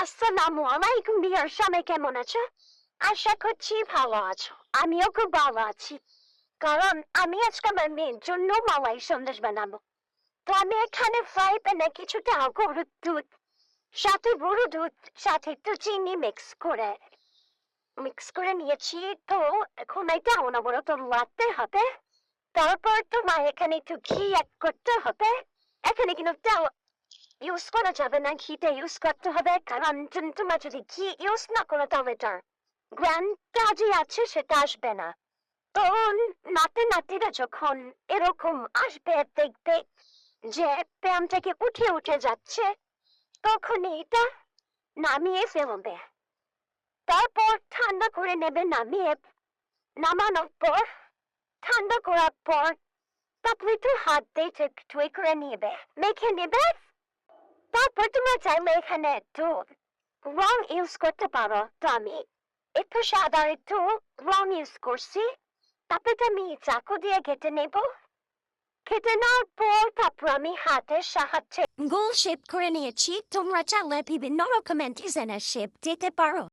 আসসালামু আলাইকুম ডিয়ার, সবাই কেমন আছো? আশা করছি ভালো আছো। আমিও খুব ভালো আছি, কারণ আমি আজকে আমার মেয়ের জন্য মালাই সন্দেশ বানাবো। তো আমি এখানে ফ্রাই প্যানে কিছুটা গরুর দুধ, সাথে গরুর দুধ, সাথে একটু চিনি মিক্স করে নিয়েছি। তো এখন এটা অনবরত লাড়তে হবে। তারপর তোমার এখানে একটু ঘি অ্যাড করতে হবে। এখানে কিন্তু তেল ইউজ করা যাবে না, ঘিটা ইউজ করতে হবে, কারণ তোমরা যদি ঘি ইউজ না করো তাহলে তার গ্রান্ডটা যে আছে সেটা আসবে না। তো নাতে নাতিরা যখন এরকম আসবে, দেখবে যে প্যান থেকে উঠে উঠে যাচ্ছে, তখন এটা নামিয়ে ফেলবে। তারপর ঠান্ডা করে নেবে, নামানোর পর, ঠান্ডা করার পর তারপরে একটু হাত দিয়ে একটু করে নেবে, মেখে নেবে। তারপর তোমরা চাইলে এখানে একটু রং ইউজ করতে পারো। তো আমি একটু সাদা একটু রং ইউজ করছি। তারপরে তো আমি চাকু দিয়ে কেটে নেব। কেটে নেওয়ার পর তারপর আমি হাতের সাহায্যে গোল শেপ করে নিয়েছি। তোমরা চাইলে বিভিন্ন রকমের ডিজাইনের শেপ দিতে পারো।